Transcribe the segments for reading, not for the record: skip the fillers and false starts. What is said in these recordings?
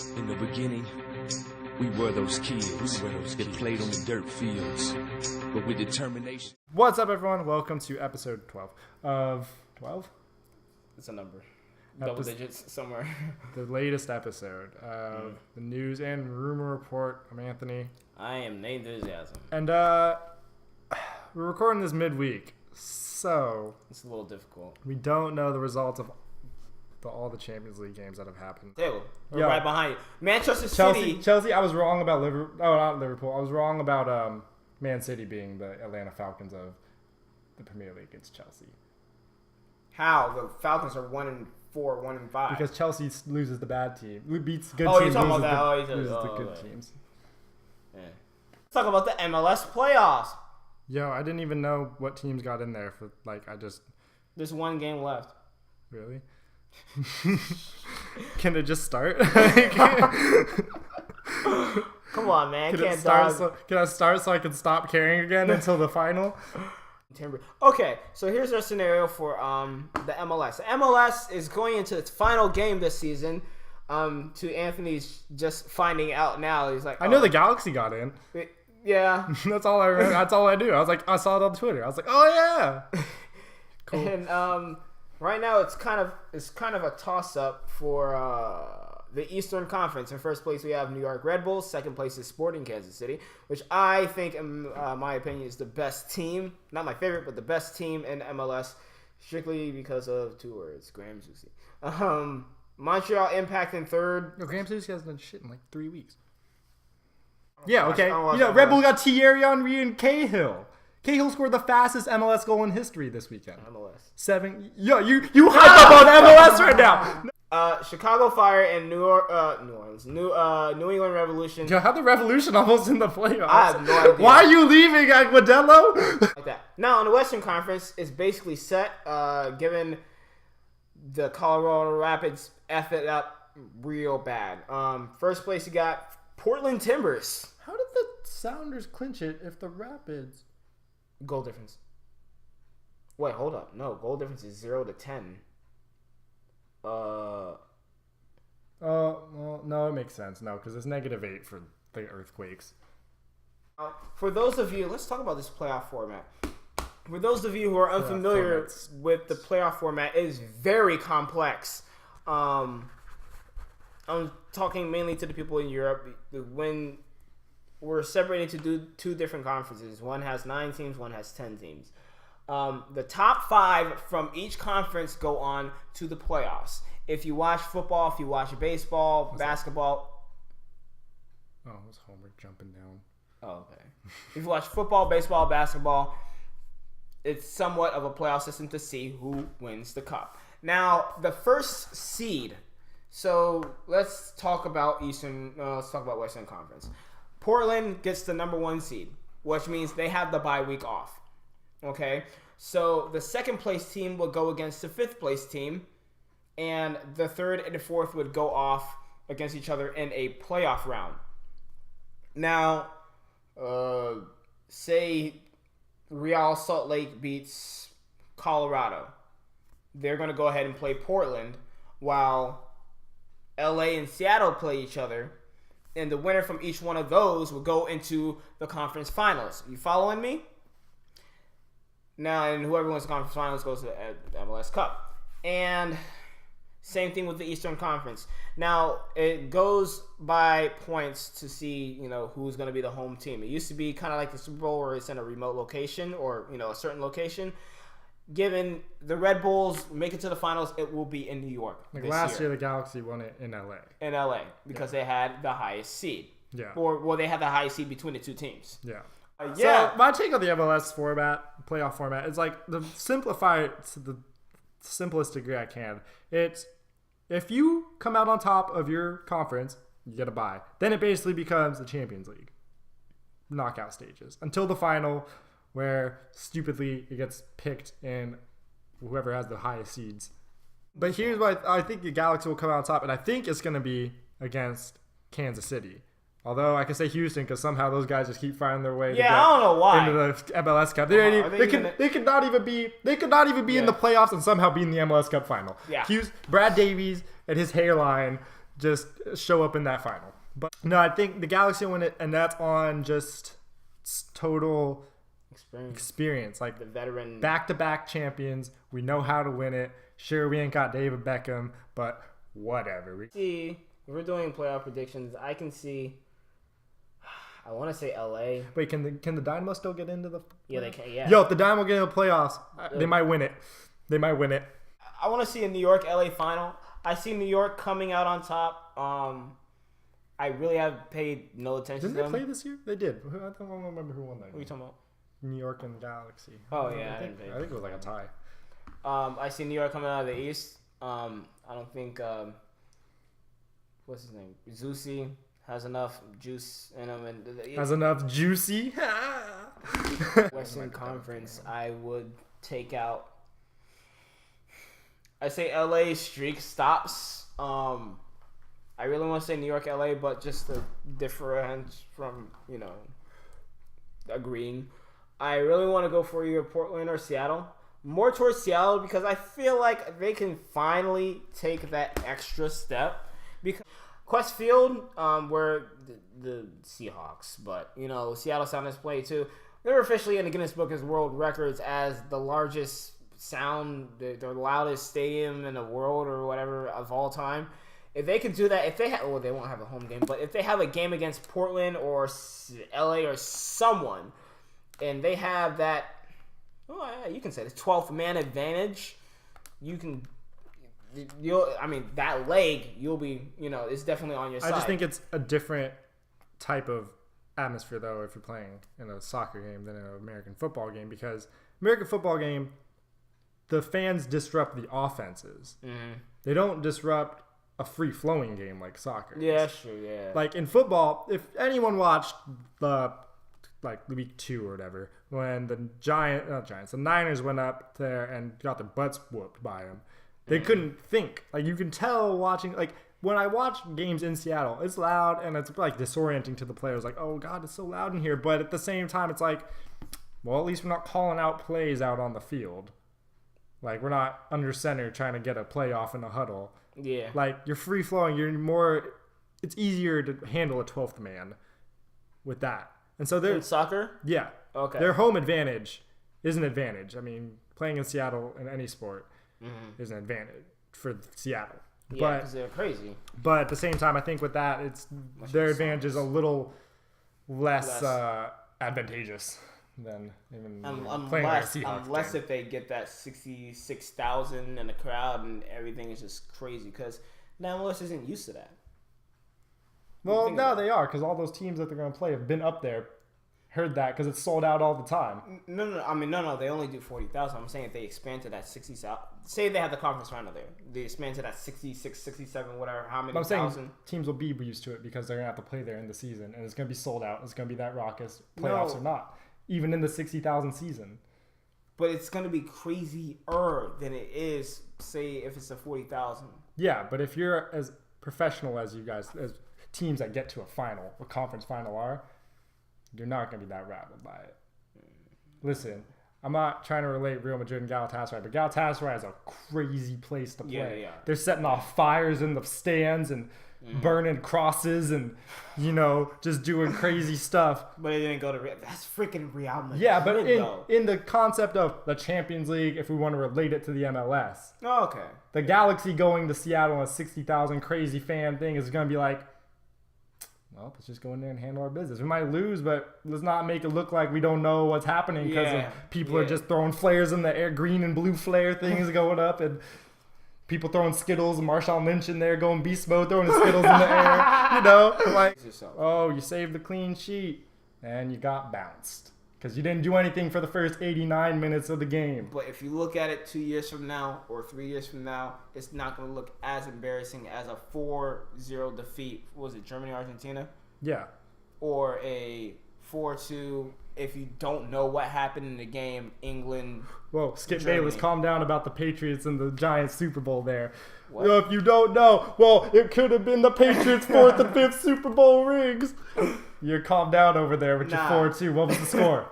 In the beginning, we were those kids that played on the dirt fields, but with determination. What's up, everyone? Welcome to episode 12 of 12? It's a number. Double digits somewhere. The latest episode of the news and rumor report. I'm Anthony. I am Nate Enthusiasm. And we're recording this midweek, so It's a little difficult. we don't know the results of all the Champions League games that have happened. We're right behind you. Manchester City. Chelsea, I was wrong about Liverpool. Oh, not Liverpool. I was wrong about Man City being the Atlanta Falcons of the Premier League against Chelsea. How? The Falcons are 1-4, 1-5. Because Chelsea loses the bad team. Beats good Oh, teams. you're talking about that. Loses the good teams. Yeah. Let's talk about the MLS Playoffs. Yo, I didn't even know what teams got in there for, There's one game left. Really? Can it just start? Come on, man. Can I start so I can stop caring again until the final? Okay, so here's our scenario for the MLS. The MLS is going into its final game this season. To Anthony's just finding out now. He's like, I know the Galaxy got in. Yeah. That's all I remember. That's all I do. I saw it on Twitter. I was like, oh yeah. Cool. And right now it's kind of a toss up for the Eastern Conference. In first place we have New York Red Bulls. Second place is Sporting Kansas City, which I think, in my opinion, is the best team. Not my favorite, but the best team in MLS, strictly because of two words: Graham Zusi. Montreal Impact in third. Yo, Graham Zusi hasn't done shit in like 3 weeks. Yeah, okay. Red Bull got Thierry Henry and Cahill. Cahill scored the fastest MLS goal in history this weekend. MLS. 7. Yo, you hype up on MLS right now. Chicago Fire and New England Revolution. Yo, how the Revolution almost in the playoffs? I have no idea. Why are you leaving Aguadello? Like that. Now, in the Western Conference, it's basically set, given the Colorado Rapids F it up real bad. First place you got Portland Timbers. How did the Sounders clinch it if the Rapids... Goal difference. Wait, hold up. No, goal difference is 0-10. Well, no, it makes sense. No, because it's -8 for the Earthquakes. For those of you, let's talk about this playoff format. For those of you who are unfamiliar with the playoff format, it is very complex. I'm talking mainly to the people in Europe. When we're separated to do two different conferences. One has 9 teams, one has 10 teams. The top 5 from each conference go on to the playoffs. If you watch football, if you watch baseball, basketball. Oh, it was Homer jumping down. Oh, okay. If you watch football, baseball, basketball, it's somewhat of a playoff system to see who wins the cup. Now, the first seed. So let's talk about Western Conference. Portland gets the number 1 seed, which means they have the bye week off. Okay? So the second place team will go against the 5th place team, and the 3rd and the 4th would go off against each other in a playoff round. Now, say Real Salt Lake beats Colorado. They're going to go ahead and play Portland, while LA and Seattle play each other. And the winner from each one of those will go into the conference finals. You following me? Now, and whoever wins the conference finals goes to the MLS Cup. And same thing with the Eastern Conference. Now, it goes by points to see, who's going to be the home team. It used to be kind of like the Super Bowl where it's in a remote location or, a certain location. Given the Red Bulls make it to the finals, it will be in New York. Like last year, the Galaxy won it in LA. In LA, because they had the highest seed. Yeah. Or they had the highest seed between the two teams. Yeah. Yeah. So my take on the MLS playoff format, is like the simplify it to the simplest degree I can. It's if you come out on top of your conference, you get a bye. Then it basically becomes the Champions League knockout stages until the final, where stupidly it gets picked in whoever has the highest seeds. But here's why I think the Galaxy will come out on top, and I think it's going to be against Kansas City. Although I can say Houston because somehow those guys just keep finding their way to get I don't know why. into the MLS Cup. They could not even be in the playoffs and somehow be in the MLS Cup final. Yeah. Brad Davies and his hairline just show up in that final. But no, I think the Galaxy will win it, and that's on just total experience. Like the veteran back-to-back champions. We know how to win it. Sure, we ain't got David Beckham, but whatever. If we're doing playoff predictions, I can see. I want to say LA. Wait, can the Dynamo still get into the? Yeah, they can. Yeah. Yo, if the Dynamo get into the playoffs, they might win it. They might win it. I want to see a New York LA final. I see New York coming out on top. I really have paid no attention to them. Didn't they play this year? They did. I don't remember who won that. What are you talking about? New York and Galaxy. Oh yeah, I think it was like a tie. I see New York coming out of the East. I don't think what's his name? Zusi has enough juice in him, and has enough juicy. Western Conference, I would take out. I say LA streak stops. I really want to say New York, LA, but just the difference from agreeing. I really want to go for either Portland or Seattle. More towards Seattle because I feel like they can finally take that extra step. Because Quest Field, where the Seahawks, but Seattle Sounders play too. They're officially in the Guinness Book of World Records as the largest the loudest stadium in the world or whatever of all time. If they can do that, if they they won't have a home game, but if they have a game against Portland or LA or someone, and they have that, you can say the 12th man advantage, that leg, you'll be, it's definitely on your side. I just think it's a different type of atmosphere, though, if you're playing in a soccer game than in an American football game, because American football game, the fans disrupt the offenses. Mm-hmm. They don't disrupt a free-flowing game like soccer. Yeah, sure, yeah. Like in football, if anyone watched the week 2 or whatever, when the the Niners went up there and got their butts whooped by them, they couldn't think. Like you can tell watching, like when I watch games in Seattle, it's loud and it's like disorienting to the players. Like, oh God, it's so loud in here. But at the same time, it's like, well, at least we're not calling out plays out on the field. Like we're not under center trying to get a play off in a huddle. Yeah. Like you're free flowing. It's easier to handle a 12th man with that. And so they're in soccer? Yeah. Okay. Their home advantage is an advantage. I mean, playing in Seattle in any sport is an advantage for Seattle. Yeah, because they're crazy. But at the same time, I think with that, their advantage is a little less advantageous than even playing like a Seahawks unless game. If they get that 66,000 in the crowd and everything is just crazy because MLS isn't used to that. Well, no, they are because all those teams that they're going to play have been up there, heard that because it's sold out all the time. No. I mean, no. They only do 40,000. I'm saying if they expand to that 60,000, say they have the conference final there, they expand to that 66, 67, whatever. How many? I'm saying thousand? Teams will be used to it because they're going to have to play there in the season, and it's going to be sold out. It's going to be that raucous, playoffs or not, even in the 60,000 season. But it's going to be crazier than it is, say, if it's a 40,000. Yeah, but if you're as professional as you guys, as teams that get to a conference final are, you're not going to be that rattled by it. Listen, I'm not trying to relate Real Madrid and Galatasaray, but Galatasaray is a crazy place to play. Yeah. They're setting off fires in the stands and burning crosses and, just doing crazy stuff. But it didn't go to Real. That's freaking Real Madrid. Yeah, but in the concept of the Champions League, if we want to relate it to the MLS. Oh, okay. The Galaxy going to Seattle on a 60,000 crazy fan thing is going to be like, well, let's just go in there and handle our business. We might lose, but let's not make it look like we don't know what's happening because people are just throwing flares in the air, green and blue flare things going up, and people throwing Skittles and Marshawn Lynch in there going beast mode, throwing the Skittles in the air. Like, oh, you saved the clean sheet, and you got bounced because you didn't do anything for the first 89 minutes of the game. But if you look at it 2 years from now or 3 years from now, it's not going to look as embarrassing as a 4-0 defeat. What was it, Germany, Argentina? Yeah. Or a 4-2 if you don't know what happened in the game, England. Whoa, Skip Bayless, calm down about the Patriots and the Giants Super Bowl there. What? If you don't know, well, it could have been the Patriots' 4th and 5th Super Bowl rings. You're calm down over there with your 4-2. What was the score?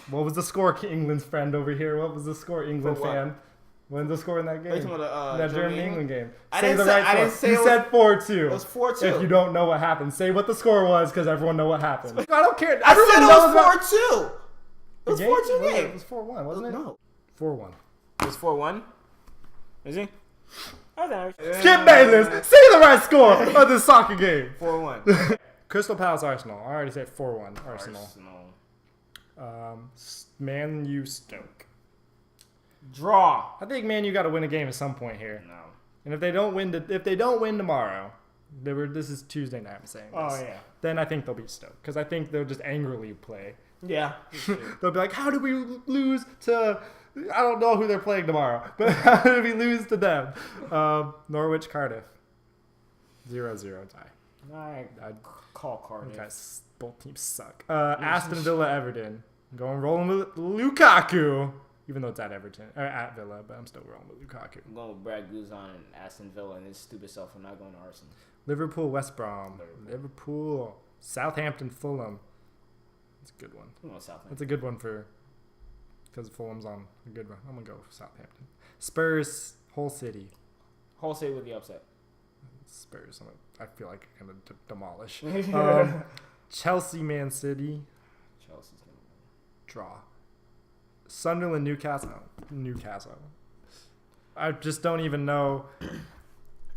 What was the score, England's friend over here? What was the score, England fan? When's the score in that game? That Germany-England game. I Say didn't the say- right I score. didn't say You it said 4-2. It was 4-2. If you don't know what happened, say what the score was because everyone know what happened. I don't care. I Everyone said knows it was 4-2. It was 4-2 game. It was 4-1, wasn't it? No. 4-1. It was 4-1. Is he? Skip Bayless, say the right score of this soccer game. 4-1. Crystal Palace Arsenal. I already said 4-1 Arsenal. Man U Stoke. Draw. I think Man U got to win a game at some point here. No. And if they don't win tomorrow, this is Tuesday night. I'm saying this. Oh yeah. Then I think they'll beat Stoke because I think they'll just angrily play. Yeah. They'll be like, "How did we lose to?" I don't know who they're playing tomorrow, but how did we lose to them? Norwich Cardiff. 0-0 tie. I'd call Cardiff. Guys, both teams suck. Aston Villa Everton. I'm going rolling with Lukaku. Even though it's at Everton or at Villa, but I'm still rolling with Lukaku. I'm going with Brad Guzan and Aston Villa and his stupid self. I'm not going to Arsenal. Liverpool West Brom. Liverpool. Southampton Fulham. That's a good one. I'm going Southampton. That's a good one because Fulham's on a good run. I'm gonna go for Southampton. Spurs Hull City. Hull City with the upset. Spurs. I feel like I'm gonna demolish. Chelsea Man City. Chelsea's gonna win. Draw. Sunderland Newcastle. I just don't even know.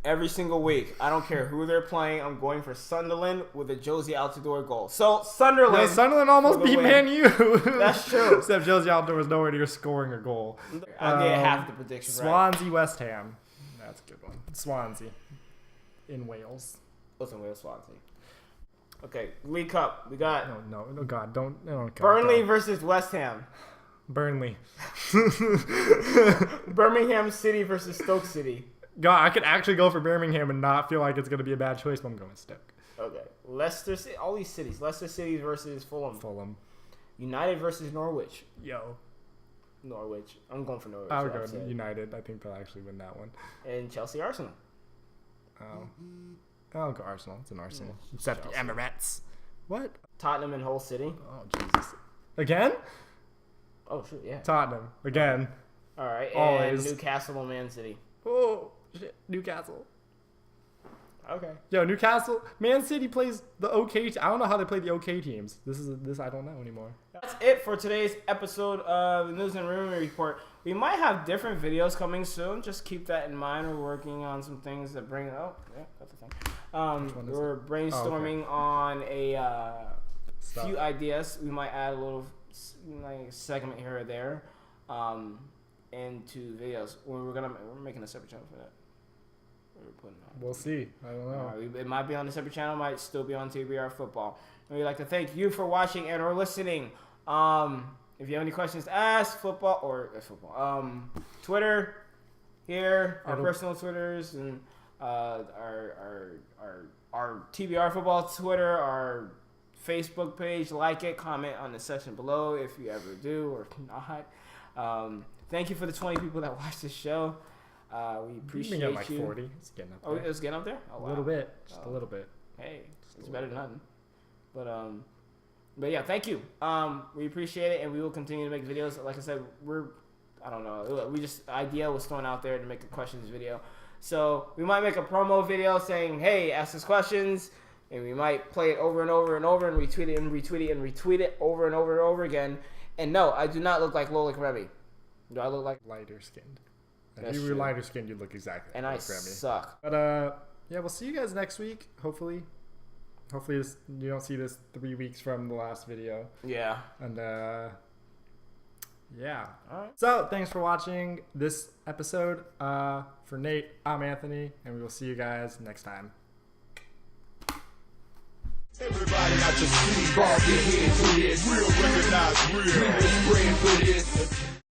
Every single week, I don't care who they're playing. I'm going for Sunderland with a Josie Altidore goal. So Sunderland. No, Sunderland almost beat Man U. That's true. Except Josie Altidore was nowhere near scoring a goal. I get half the prediction right. Swansea West Ham. That's a good one. Swansea in Wales. Listen, Wales Swansea. Okay, League Cup. We got No, God, don't. No, God, Burnley don't. versus West Ham. Burnley. Birmingham City versus Stoke City. God, I could actually go for Birmingham and not feel like it's going to be a bad choice, but I'm going Stoke. Okay. Leicester City. All these cities. Leicester City versus Fulham. United versus Norwich. Norwich. I'm going for Norwich. I would go United. I think they'll actually win that one. And Chelsea Arsenal. I'll go Arsenal. It's an Arsenal. It's at the Emirates. What? Tottenham and Hull City. Oh, Jesus. Again? Oh, shit, yeah. Tottenham. Again. All right. Always. And Newcastle and Man City. Oh, shit. Newcastle. Okay. Yo, Newcastle. Man City plays the OK. I don't know how they play the OK teams. This I don't know anymore. That's it for today's episode of the News and Rumor Report. We might have different videos coming soon. Just keep that in mind. We're working on some things that bring. Oh, yeah, that's the thing. We're brainstorming on a few ideas. We might add a little segment here or there into videos. We're making a separate channel for that. We'll see. I don't know. It might be on the separate channel. Might still be on TBR Football. And we'd like to thank you for watching and or listening. If you have any questions to ask, Twitter here, our personal Twitters, and our TBR Football Twitter, our Facebook page. Like it, comment on the section below if you ever do or not. Thank you for the 20 people that watch this show. We appreciate you. Like 40. It's getting up there. Oh, it's getting up there? Oh, wow. A little bit. Just a little bit. Hey, it's better than nothing. But yeah, thank you. We appreciate it, and we will continue to make videos. Like I said, I don't know. Idea was thrown out there to make a questions video. So we might make a promo video saying, hey, ask us questions, and we might play it over and over and over and retweet it and retweet it and retweet it over and over and over again. And no, I do not look like Lolik Remy. Do I look like lighter skinned? If That's you were true. lighter skinned, you'd look exactly and like I Remy. suck. But yeah, we'll see you guys next week. Hopefully you don't see this 3 weeks from the last video. Yeah. And yeah. All right. So thanks for watching this episode. For Nate, I'm Anthony, and we will see you guys next time. Everybody out your city, ball, get head to this. Real, recognize real. Praying for this.